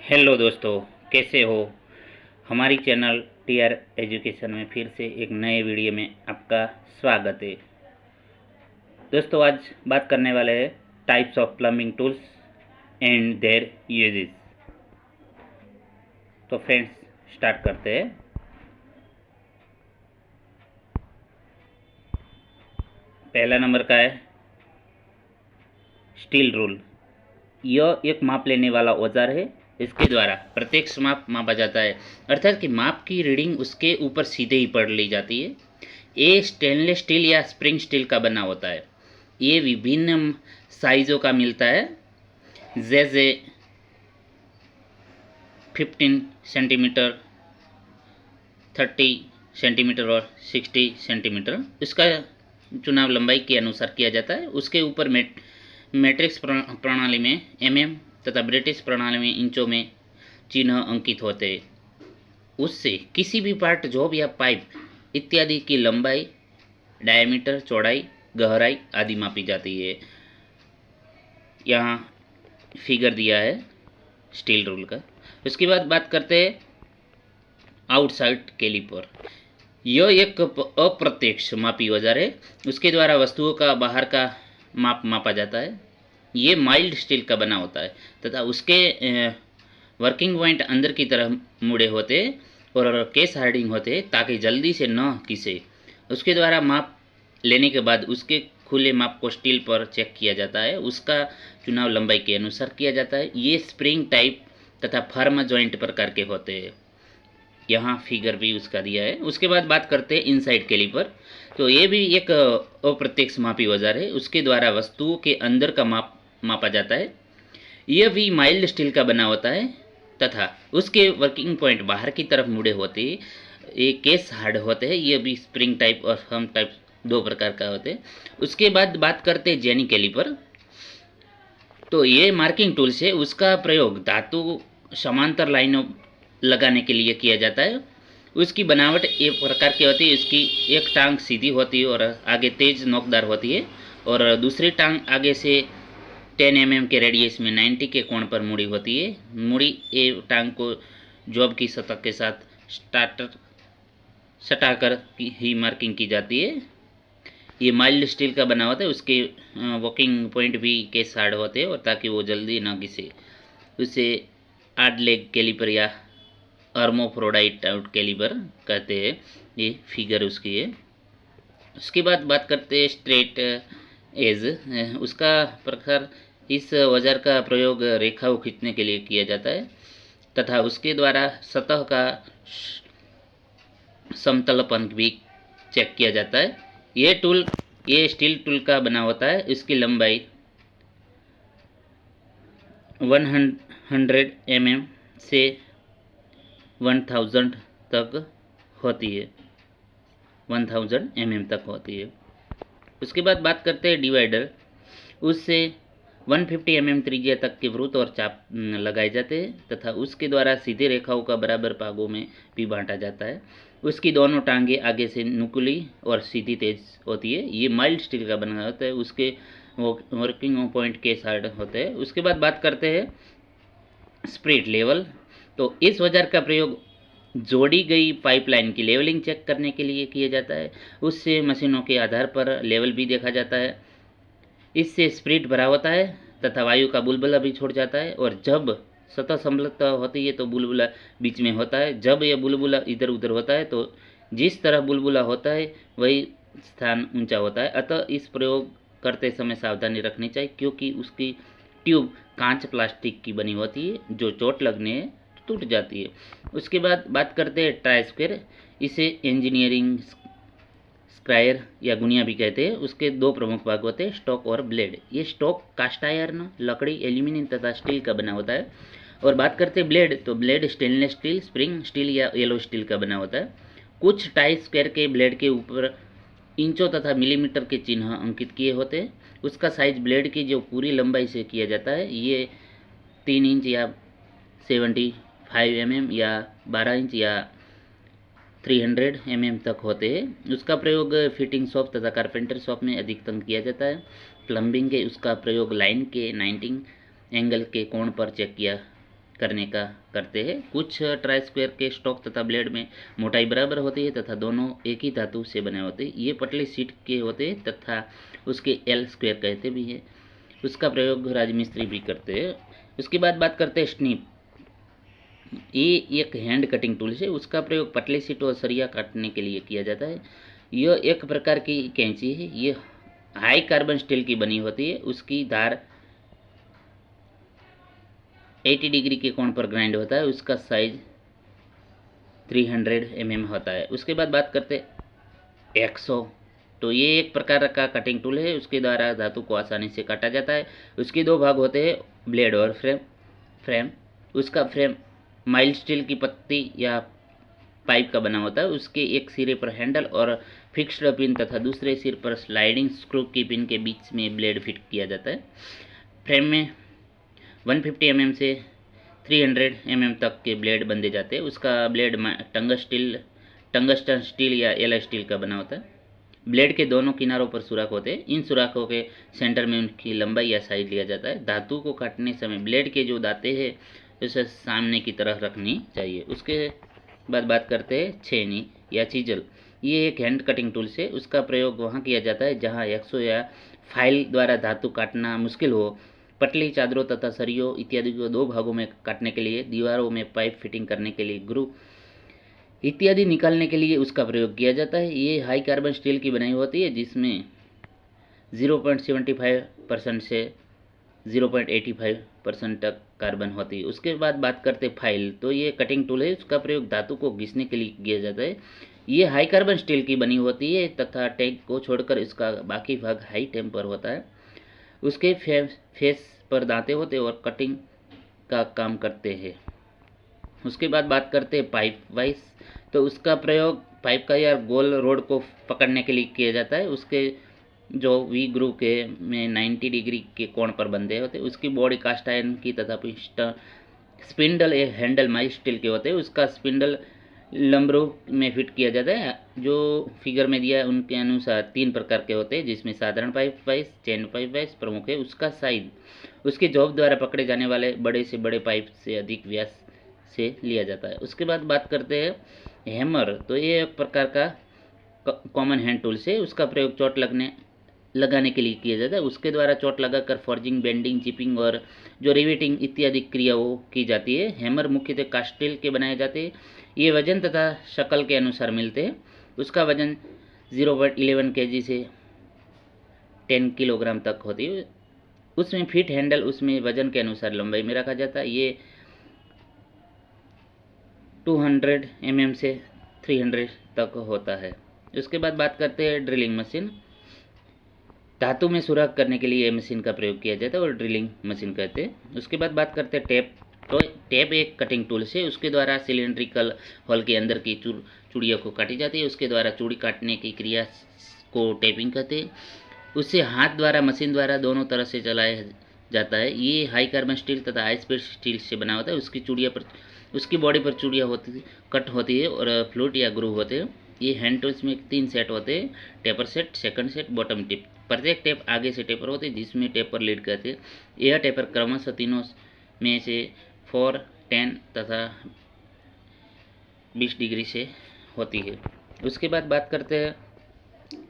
Hello दोस्तों, कैसे हो। हमारी चैनल टीआर एजुकेशन में फिर से एक नए वीडियो में आपका स्वागत है। दोस्तों, आज बात करने वाले हैं types of plumbing tools and there uses. तो फ्रेंड्स, स्टार्ट करते हैं। पहला नंबर का है स्टील रूल। यह एक माप लेने वाला औजार है। इसके द्वारा प्रत्यक्ष माप मापा जाता है, अर्थात कि माप की रीडिंग उसके ऊपर सीधे ही पढ़ ली जाती है। ये स्टेनलेस स्टील या स्प्रिंग स्टील का बना होता है। ये विभिन्न साइज़ों का मिलता है, जैसे 15 सेंटीमीटर, 30 सेंटीमीटर और 60 सेंटीमीटर। इसका चुनाव लंबाई के अनुसार किया जाता है। उसके ऊपर मैट्रिक्स प्रणाली में mm तथा ब्रिटिश प्रणाली में इंचों में चिन्ह अंकित होते हैं। उससे किसी भी पार्ट, जॉब या पाइप इत्यादि की लंबाई, डायमीटर, चौड़ाई, गहराई आदि मापी जाती है। यहाँ फिगर दिया है स्टील रूल का। उसके बाद बात करते हैं आउटसाइड कैलिपर। यह एक अप्रत्यक्ष मापी औजार है। उसके द्वारा वस्तुओं का बाहर का माप मापा जाता है। ये माइल्ड स्टील का बना होता है तथा उसके वर्किंग पॉइंट अंदर की तरफ मुड़े होते और केस हार्डिंग होते ताकि जल्दी से न घिसे। उसके द्वारा माप लेने के बाद उसके खुले माप को स्टील पर चेक किया जाता है। उसका चुनाव लंबाई के अनुसार किया जाता है। ये स्प्रिंग टाइप तथा फर्म जॉइंट प्रकार के होते हैं। यहाँ फिगर भी उसका दिया है। उसके बाद बात करते हैं इनसाइड कैलिपर। तो ये भी एक अप्रत्यक्ष मापी औजार है। उसके द्वारा वस्तुओं के अंदर का माप मापा जाता है। यह भी माइल्ड स्टील का बना होता है तथा उसके वर्किंग पॉइंट बाहर की तरफ मुड़े होते हैं। ये केस हार्ड होते हैं। ये भी स्प्रिंग टाइप और फर्म टाइप दो प्रकार का होते हैं। उसके बाद बात करते हैं जेनी कैलिपर। तो ये मार्किंग टूल्स है। उसका प्रयोग धातु समांतर लाइनों लगाने के लिए किया जाता है। उसकी बनावट एक प्रकार की होती है। इसकी एक टांग सीधी होती है और आगे तेज नोकदार होती है और दूसरी टांग आगे से 10 mm के रेडियस में 90 के कोण पर मुड़ी होती है। मुड़ी ए टांग को जॉब की सतह के साथ सटाकर ही मार्किंग की जाती है। ये माइल्ड स्टील का बना होता है। उसके वर्किंग पॉइंट भी के साड़ होते हैं और ताकि वो जल्दी ना घिसे। उसे आड लेग कैलिपर या अर्मोफ्रोडाइट आउट कैलिपर कहते हैं। ये फिगर उसकी है। उसके बाद बात करते हैं स्ट्रेट एज। उसका प्रकार, इस औजार का प्रयोग रेखाओं खींचने के लिए किया जाता है तथा उसके द्वारा सतह का समतलपन भी चेक किया जाता है। ये स्टील टूल का बना होता है। इसकी लंबाई 100 mm से 1000 तक होती है। 1000 mm तक होती है। उसके बाद बात करते हैं डिवाइडर। उससे 150 mm त्रिज्या तक के वृत्त और चाप लगाए जाते हैं तथा उसके द्वारा सीधे रेखाओं का बराबर भागों में भी बांटा जाता है। उसकी दोनों टांगे आगे से नुकीली और सीधी तेज होती है। ये माइल्ड स्टील का बना होता है। उसके वर्किंग पॉइंट के साइड होते हैं। उसके बाद बात करते हैं स्पिरिट लेवल। तो इस औजार का प्रयोग जोड़ी गई पाइपलाइन की लेवलिंग चेक करने के लिए किया जाता है। उससे मशीनों के आधार पर लेवल भी देखा जाता है। इससे स्पिरिट भरा होता है तथा वायु का बुलबुला भी छोड़ जाता है और जब सतह समतल होती है तो बुलबुला बीच में होता है। जब यह बुलबुला इधर उधर होता है तो जिस तरह बुलबुला होता है वही स्थान ऊंचा होता है। अतः इस प्रयोग करते समय सावधानी रखनी चाहिए, क्योंकि उसकी ट्यूब कांच प्लास्टिक की बनी होती है जो चोट लगने टूट जाती है। उसके बाद बात करते हैं ट्राई स्क्वायर। इसे इंजीनियरिंग स्क्रायर या गुनिया भी कहते हैं। उसके दो प्रमुख भाग होते हैं, स्टॉक और ब्लेड। ये स्टॉक कास्ट आयरन, लकड़ी, एल्यूमिनियम तथा स्टील का बना होता है। और बात करते हैं ब्लेड, तो blade stainless steel, spring steel या येलो स्टील का बना होता है। कुछ टाई स्क्वायर के ब्लेड के ऊपर इंचों तथा मिलीमीटर के चिन्ह अंकित किए होते हैं। उसका साइज ब्लेड की जो पूरी लंबाई से किया जाता है। ये 3 इंच या 75 mm या 12 इंच या 300 mm तक होते हैं। उसका प्रयोग फिटिंग शॉप तथा कारपेंटर शॉप में अधिकतम किया जाता है। प्लम्बिंग के उसका प्रयोग लाइन के 90 एंगल के कोण पर चेक किया करने का करते हैं। कुछ ट्राई स्क्वायर के स्टॉक तथा ब्लेड में मोटाई बराबर होती है तथा दोनों एक ही धातु से बने होते हैं। ये पतली शीट के होते हैं तथा उसके एल स्क्वायर कहते भी हैं। उसका प्रयोग राजमिस्त्री भी करते हैं। उसके बाद बात करते हैं स्निप। ये एक हैंड कटिंग टूल है। उसका प्रयोग पतली शीट और सरिया काटने के लिए किया जाता है। यह एक प्रकार की कैंची है। ये हाई कार्बन स्टील की बनी होती है। उसकी धार 80 डिग्री के कोण पर ग्राइंड होता है। उसका साइज 300 mm होता है। उसके बाद बात करते हैं एक्सो। तो ये एक प्रकार का कटिंग टूल है। उसके द्वारा धातु को आसानी से काटा जाता है। उसके दो भाग होते हैं, ब्लेड और फ्रेम। उसका फ्रेम माइल्ड स्टील की पत्ती या पाइप का बना होता है। उसके एक सिरे पर हैंडल और फिक्स्ड पिन तथा दूसरे सिर पर स्लाइडिंग स्क्रू की पिन के बीच में ब्लेड फिट किया जाता है। फ्रेम में 150 mm से 300 mm तक के ब्लेड बंधे जाते हैं। उसका ब्लेड टंगस्टन स्टील या एल स्टील का बना होता है। ब्लेड के दोनों किनारों पर सुराख होते हैं। इन सुराखों के सेंटर में उनकी लंबाई या साइज लिया जाता है। धातु को काटने समय ब्लेड के जो दांते हैं उसे सामने की तरफ रखनी चाहिए। उसके बाद बात करते हैं छेनी या चीजल। ये एक हैंड कटिंग टूल है। उसका प्रयोग वहाँ किया जाता है जहाँ एक्सो या फाइल द्वारा धातु काटना मुश्किल हो। पतली चादरों तथा सरियों इत्यादि को दो भागों में काटने के लिए, दीवारों में पाइप फिटिंग करने के लिए, ग्रू इत्यादि निकालने के लिए उसका प्रयोग किया जाता है। ये हाई कार्बन स्टील की बनाई होती है जिसमें 0.75% से 0.85% तक कार्बन होती है। उसके बाद बात करते हैं फाइल। तो ये कटिंग टूल है। उसका प्रयोग धातु को घिसने के लिए किया जाता है। ये हाई कार्बन स्टील की बनी होती है तथा टैग को छोड़कर इसका बाकी भाग हाई टेम्पर होता है। उसके फेस पर दांते होते और कटिंग का काम करते हैं। उसके बाद बात करते हैं पाइप वाइस। तो उसका प्रयोग पाइप का या गोल रोड को पकड़ने के लिए किया जाता है। उसके जो वी ग्रूव के में 90 डिग्री के कोण पर बंधे होते हैं। उसकी बॉडी कास्ट आयरन की तथा स्पिंडल एक हैंडल माइल स्टील के होते हैं। उसका स्पिंडल लंबरू में फिट किया जाता है। जो फिगर में दिया है उनके अनुसार 3 प्रकार के होते हैं जिसमें साधारण पाइप वाइस, चैन पाइप वाइस प्रमुख है। उसका साइज उसके जॉब द्वारा पकड़े जाने वाले बड़े से बड़े पाइप से अधिक व्यास से लिया जाता है। उसके बाद बात करते हैं हैमर। तो ये एक प्रकार का कॉमन हैंड टूल है। उसका प्रयोग चोट लगाने के लिए किया जाता है। उसके द्वारा चोट लगाकर फॉर्जिंग, बेंडिंग, चिपिंग और जो रिवेटिंग इत्यादि क्रियाओं की जाती है। हैमर मुख्यतः कास्ट स्टील के बनाए जाते हैं। ये वजन तथा शक्ल के अनुसार मिलते हैं। उसका वजन 0.11 kg से 10 किलोग्राम तक होती है। उसमें फिट हैंडल उसमें वजन के अनुसार लंबाई में रखा जाता है। ये 200 mm से 300 तक होता है। उसके बाद बात करते हैं ड्रिलिंग मशीन। धातु में सुराख करने के लिए मशीन का प्रयोग किया जाता है और ड्रिलिंग मशीन कहते हैं। उसके बाद बात करते हैं टेप। तो टेप एक कटिंग टूल है। उसके द्वारा सिलिंड्रिकल होल के अंदर की चूड़ियों को काटी जाती है। उसके द्वारा चूड़ी काटने की क्रिया को टेपिंग कहते हैं। उसे हाथ द्वारा मशीन द्वारा दोनों तरह से चलाया जाता है। ये हाई कार्बन स्टील तथा हाई स्पीड स्टील से बना होता है। उसकी बॉडी पर चूड़ियाँ कट होती है और फ्लूट या ग्रूव होते हैं। ये हैंड टूल्स में 3 सेट होते हैं, taper set, second set, bottom tip. प्रत्येक टेप आगे से टेपर होते हैं जिसमें टेपर लीड कहते हैं। यह टेपर क्रमशः तीनों में से 4, 10 तथा 20 डिग्री से होती है। उसके बाद बात करते हैं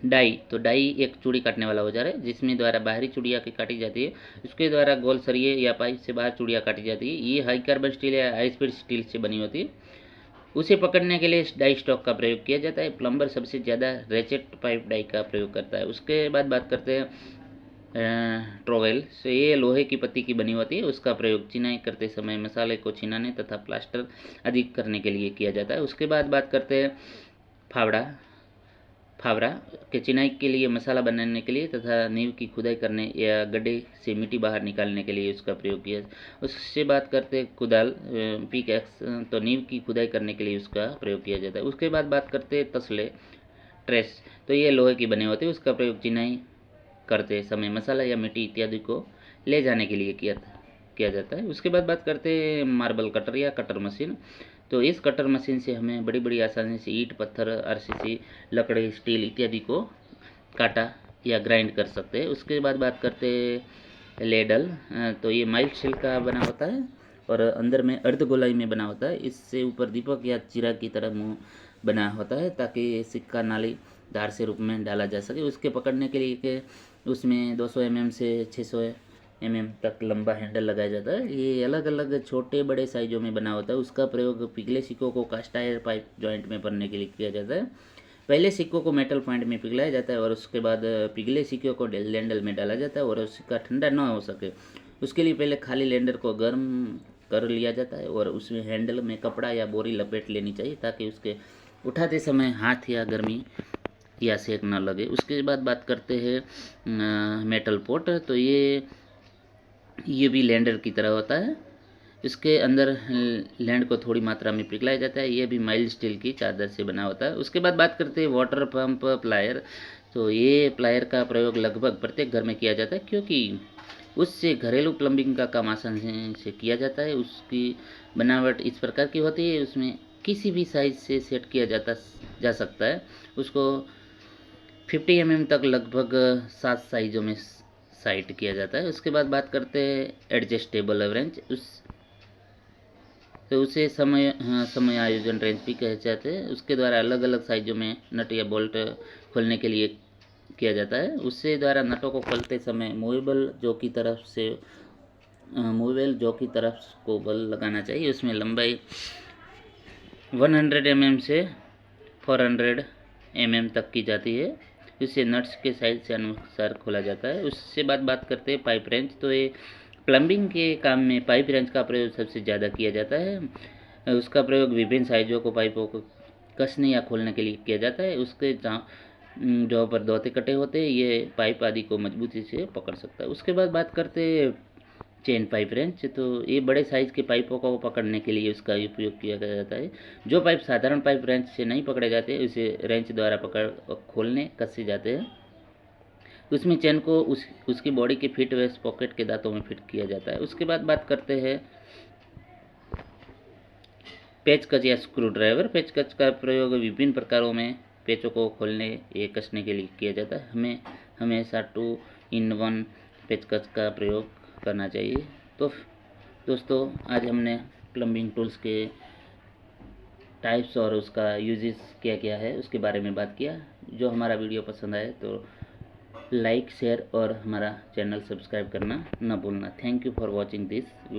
डाई। तो डाई एक चूड़ी काटने वाला औजार है जिसमें द्वारा बाहरी चूड़ियाँ की काटी जाती है। उसके द्वारा गोल सरिये या पाइप से बाहर चूड़ियाँ काटी जाती है। ये हाई कार्बन स्टील या हाई स्पीड स्टील से बनी होती है। उसे पकड़ने के लिए डाई स्टॉक का प्रयोग किया जाता है। प्लम्बर सबसे ज़्यादा रेचेट पाइप डाई का प्रयोग करता है। उसके बाद बात करते हैं ट्रोवेल। से ये लोहे की पत्ती की बनी होती है। उसका प्रयोग चिनाई करते समय मसाले को छिनाने तथा प्लास्टर अधिक करने के लिए किया जाता है। उसके बाद बात करते हैं फावड़ा के चिनाई के लिए, मसाला बनाने के लिए तथा नींव की खुदाई करने या गड्ढे से मिट्टी बाहर निकालने के लिए उसका प्रयोग किया। उससे बात करते हैं कुदाल, पिक एक्स। तो नींव की खुदाई करने के लिए उसका प्रयोग किया जाता है। उसके बाद बात करते हैं तसले, ट्रेस। तो ये लोहे की बने होते हैं। उसका प्रयोग चिनाई करते समय मसाला या मिट्टी इत्यादि को ले जाने के लिए किया जाता है। उसके बाद बात करते हैं मार्बल कटर या कटर मशीन। तो इस कटर मशीन से हमें बड़ी बड़ी आसानी से ईंट, पत्थर, आरसीसी, लकड़ी, स्टील इत्यादि को काटा या ग्राइंड कर सकते हैं। उसके बाद बात करते हैं लेडल। तो ये माइल्ड स्टील का बना होता है। और अंदर में अर्धगोलाई में बना होता है। इससे ऊपर दीपक या चिराग की तरह मुंह बना होता है ताकि सिक्का नाली धार से रूप में डाला जा सके। उसके पकड़ने के लिए के उसमें 200 mm से 600 mm तक लंबा हैंडल लगाया जाता है। ये अलग अलग छोटे बड़े साइजों में बना होता है। उसका प्रयोग पिघले सिक्कों को कास्ट आयरन पाइप जॉइंट में भरने के लिए किया जाता है। पहले सिक्कों को मेटल पॉइंट में पिघलाया जाता है और उसके बाद पिघले सिक्कों को लैंडल में डाला जाता है और सिक्का ठंडा न हो सके उसके लिए पहले खाली लैंडर को गर्म कर लिया जाता है और उसमें हैंडल में कपड़ा या बोरी लपेट लेनी चाहिए ताकि उसके उठाते समय हाथ या गर्मी या सेक न लगे। उसके बाद बात करते हैं मेटल पोट। तो ये भी लैंडर की तरह होता है। इसके अंदर लैंड को थोड़ी मात्रा में पिघलाया जाता है। ये भी माइल्ड स्टील की चादर से बना होता है। उसके बाद बात करते हैं वाटर पंप प्लायर। तो ये प्लायर का प्रयोग लगभग प्रत्येक घर में किया जाता है क्योंकि उससे घरेलू प्लम्बिंग का काम आसानी से किया जाता है। उसकी बनावट इस प्रकार की होती है, उसमें किसी भी साइज से सेट किया जा सकता है। उसको 50 mm तक लगभग 7 साइजों में साइट किया जाता है। उसके बाद बात करते हैं एडजस्टेबल रेंच। तो उसे समय आयोजन रेंच भी कहे जाते हैं। उसके द्वारा अलग अलग साइजों में नट या बोल्ट खोलने के लिए किया जाता है। उससे द्वारा नटों को खोलते समय मूवेबल जॉ की तरफ को बल लगाना चाहिए। उसमें लंबाई 100 mm से 400 mm तक की जाती है। इसे नट्स के साइज से अनुसार खोला जाता है। उससे बात करते हैं पाइप रेंच। तो ये प्लम्बिंग के काम में पाइप रेंच का प्रयोग सबसे ज़्यादा किया जाता है। उसका प्रयोग विभिन्न साइजों को पाइपों को कसने या खोलने के लिए किया जाता है। उसके जहाँ पर दोहते कटे होते हैं ये पाइप आदि को मजबूती से पकड़ सकता है। उसके बाद बात करते हैं चेन पाइप रेंच। तो ये बड़े साइज़ के पाइपों को पकड़ने के लिए उसका उपयोग किया जाता है। जो पाइप साधारण पाइप रेंच से नहीं पकड़े जाते उसे रेंच द्वारा पकड़ खोलने कसे जाते हैं। उसमें चेन को उसकी बॉडी के फिट व पॉकेट के दांतों में फिट किया जाता है। उसके बाद बात करते हैं पेचकस या स्क्रू ड्राइवर। पेचकस का प्रयोग विभिन्न प्रकारों में पेचों को खोलने या कसने के लिए किया जाता है। हमें हमेशा 2-in-1 पेचकस का प्रयोग करना चाहिए। तो दोस्तों आज हमने प्लम्बिंग टूल्स के टाइप्स और उसका यूजेस क्या क्या है उसके बारे में बात किया। जो हमारा वीडियो पसंद आए तो लाइक शेयर और हमारा चैनल सब्सक्राइब करना न भूलना। Thank you for watching this video.